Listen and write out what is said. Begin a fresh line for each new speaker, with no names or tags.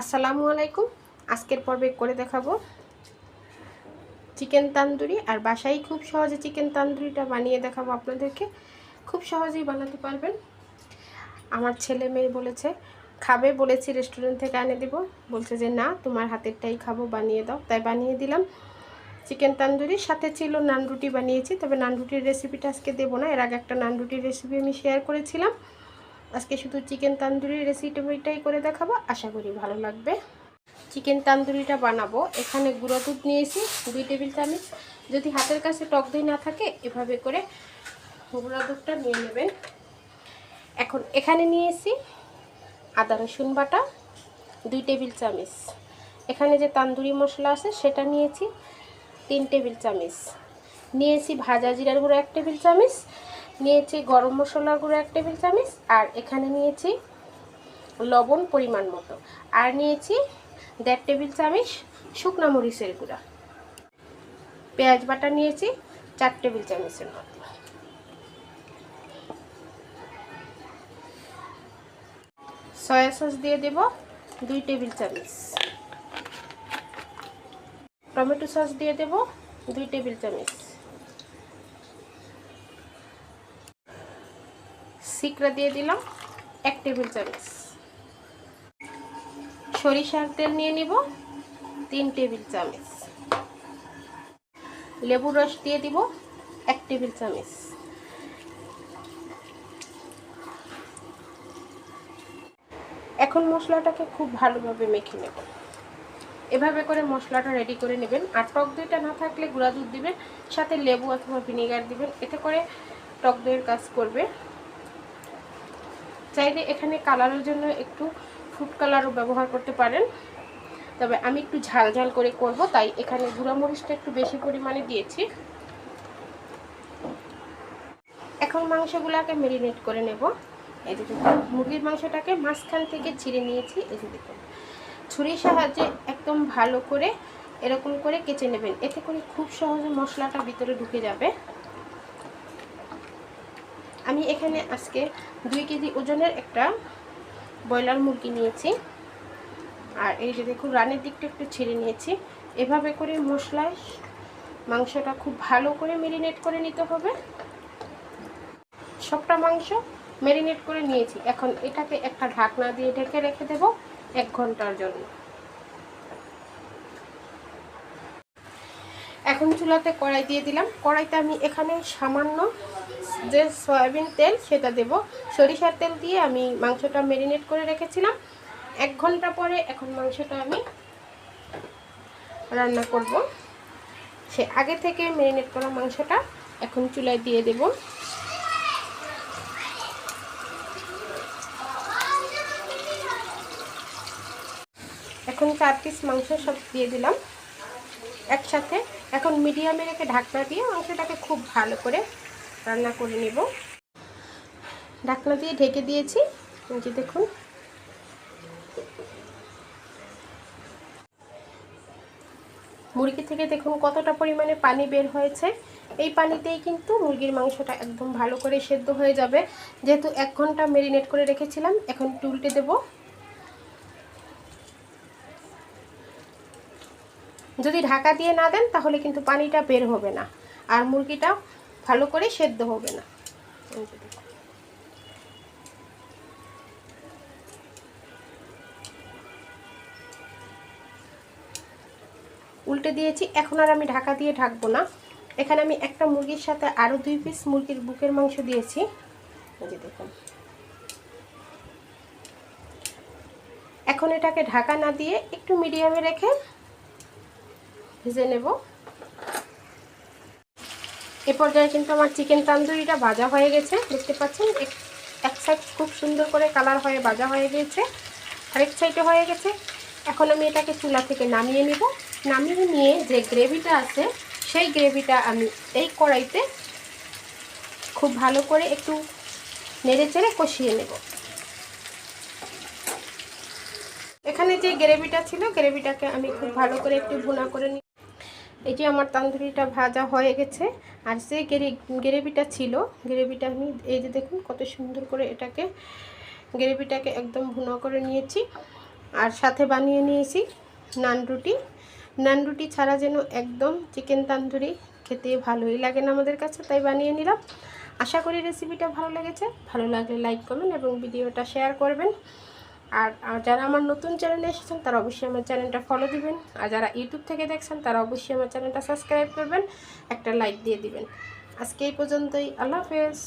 আসসালামু আলাইকুম। আজকের পর্বে করে দেখাবো চিকেন তান্দুরি। আর বাসায় খুব সহজে চিকেন তান্দুরিটা বানিয়ে দেখাবো আপনাদেরকে। খুব সহজেই বানাতে পারবেন। আমার ছেলে মেয়ে বলেছে খাবে, বলেছি রেস্টুরেন্ট থেকে এনে দিব, বলছে যে না তোমার হাতেরটাই খাবো, বানিয়ে দাও। তাই বানিয়ে দিলাম চিকেন তান্দুরির সাথে ছিল নান রুটি বানিয়েছি। তবে নান রুটির রেসিপিটা আজকে দেবো না, এর আগে একটা নান রুটির রেসিপি আমি শেয়ার করেছিলাম। আজকে শুধু চিকেন তান্দুরির রেসিপিটাই করে দেখাবো, আশা করি ভালো লাগবে। চিকেন তান্দুরিটা বানাবো। এখানে গুঁড়ো দুধ নিয়েছি 2 টেবিল চামচ। যদি হাতের কাছে টক দই না থাকে এভাবে করে গুঁড়ো দুধটা নিয়ে নেবেন। এখন এখানে নিয়েছি আদা রসুন বাটা 2 টেবিল চামচ। এখানে যে তান্দুরি মশলা আছে সেটা নিয়েছি 3 টেবিল চামচ। নিয়েছি ভাজা জিরার গুঁড়ো 1 টেবিল চামচ। নিয়েছি গরম মশলার গুঁড়ো 1 টেবিল চামচ। আর এখানে নিয়েছি লবণ পরিমাণ মতো। আর নিয়েছি 1.5 টেবিল চামচ শুকনো মরিচের গুঁড়া। পেঁয়াজ বাটা নিয়েছি 4 টেবিল চামচের মতো। সয়া সস দিয়ে দেব 2 টেবিল চামচ। টমেটো সস দিয়ে দেব 2 টেবিল চামচ। সিকড়া দিয়ে দিলাম 1 টেবিল চামচ। সরিষার তেল নিয়ে নিব 3 টেবিল চামচ। লেবুর রস দিয়ে দিব 1 টেবিল চামচ। এখন মশলাটাকে খুব ভালোভাবে মেখে নেব। এভাবে করে মশলাটা রেডি করে নেবেন। আর টক দইটা না থাকলে গুঁড়া দুধ দিবেন, সাথে লেবু অথবা ভিনেগার দিবেন, এতে করে টক দইয়ের কাজ করবে। চাইলে এখানে কালারের জন্য একটু ফুড কালারও ব্যবহার করতে পারেন, তবে আমি একটু ঝাল ঝাল করে করব, তাই এখানে গুঁড়া মরিচটা একটু বেশি পরিমাণে দিয়েছি। এখন মাংসগুলোকে ম্যারিনেট করে নেব। এই যে দেখুন মুরগির মাংসটাকে মাঝখান থেকে ছিঁড়ে নিয়েছি। এই যে দেখুন ছুরির সাহায্যে একদম ভালো করে এরকম করে কেচে নেবেন, এতে করে খুব সহজে মশলাটা ভিতরে ঢুকে যাবে। আমি এখানে আজকে 2 কেজি ওজনের একটা ব্রয়লার মুরগি নিয়েছি। আর এই যে দেখুন রানের দিকটা একটু ছিঁড়ে নিয়েছি। এভাবে করে মশলায় মাংসটা খুব ভালো করে ম্যারিনেট করে নিতে হবে। সবটা মাংস ম্যারিনেট করে নিয়েছি। এখন এটাকে একটা ঢাকনা দিয়ে ঢেকে রেখে দেব 1 ঘন্টার জন্য। এখন চুলাতে কড়াই দিয়ে দিলাম। কড়াইতে আমি এখানে সামান্য যে সয়াবিন তেল সেটা দেব। সরিষার তেল দিয়ে আমি মাংসটা ম্যারিনেট করে রেখেছিলাম 1 ঘন্টা পরে। এখন মাংসটা আমি রান্না করব। সে আগে থেকে ম্যারিনেট করা মাংসটা এখন চুলায় দিয়ে দেব। এখন 4 পিস মাংস সব দিয়ে দিলাম একসাথে। এখন মিডিয়ামে রেখে ঢাকনা দিয়ে মাংসটাকে খুব ভালো করে রান্না করে নেব। ঢাকনা দিয়ে ঢেকে দিয়েছি। এই যে দেখুন মুরগি থেকে দেখুন কতটা পরিমাণে পানি বের হয়েছে। এই পানিতেই কিন্তু মুরগির মাংসটা একদম ভালো করে সেদ্ধ হয়ে যাবে। যেহেতু 1 ঘন্টা ম্যারিনেট করে রেখেছিলাম, এখন উল্টে দেব। যদি ঢাকা দিয়ে না দেন তাহলে কিন্তু পানিটা বের হবে না আর মুরগিটা ভালো করে সেদ্ধ হবে না। উল্টে দিয়েছি। এখন আর আমি ঢাকা দিয়ে ঢাকবো না। এখানে আমি একটা মুরগির সাথে আরও 2 পিস মুরগির বুকের মাংস দিয়েছি। এই যে দেখুন এখন এটাকে ঢাকা না দিয়ে একটু মিডিয়ামে রেখে ভেজে নেব। এ পর্যায়ে কিন্তু আমার চিকেন তান্দুরিটা ভাজা হয়ে গেছে, দেখতে পাচ্ছেন। এক সাইড খুব সুন্দর করে কালার হয়ে ভাজা হয়ে গেছে, আরেক সাইডে হয়ে গেছে। এখন আমি এটাকে চুলা থেকে নামিয়ে নিব। নামিয়ে নিয়ে যে গ্রেভিটা আছে সেই গ্রেভিটা আমি এই কড়াইতে খুব ভালো করে একটু নেড়ে চেড়ে কষিয়ে নেব। এখানে যে গ্রেভিটা ছিল গ্রেভিটাকে আমি খুব ভালো করে একটু ভুনা করে নিই। এই যে আমার তান্দুরিটা ভাজা হয়ে গেছে। আর যে গ্রেভিটা ছিল গ্রেভিটা আমি এই যে দেখুন কত সুন্দর করে গ্রেভিটাকে একদম ভুনা করে নিয়েছি। আর সাথে বানিয়ে নিয়েছি নান রুটি। নান রুটি ছাড়া যেন একদম চিকেন তান্দুরি খেতে ভালোই লাগে না আমাদের কাছে, তাই বানিয়ে নিলাম। আশা করি রেসিপিটা ভালো লেগেছে। ভালো লাগলে লাইক কমেন্ট এবং ভিডিওটা শেয়ার করবেন। আর যারা আমার নতুন চ্যানেলে এসেছেন তারা অবশ্যই আমার চ্যানেলটা ফলো দিবেন। আর যারা ইউটিউব থেকে দেখছেন তারা অবশ্যই আমার চ্যানেলটা সাবস্ক্রাইব করবেন, একটা লাইক দিয়ে দিবেন। আজকে এই পর্যন্তই। আল্লাহ হাফেজ।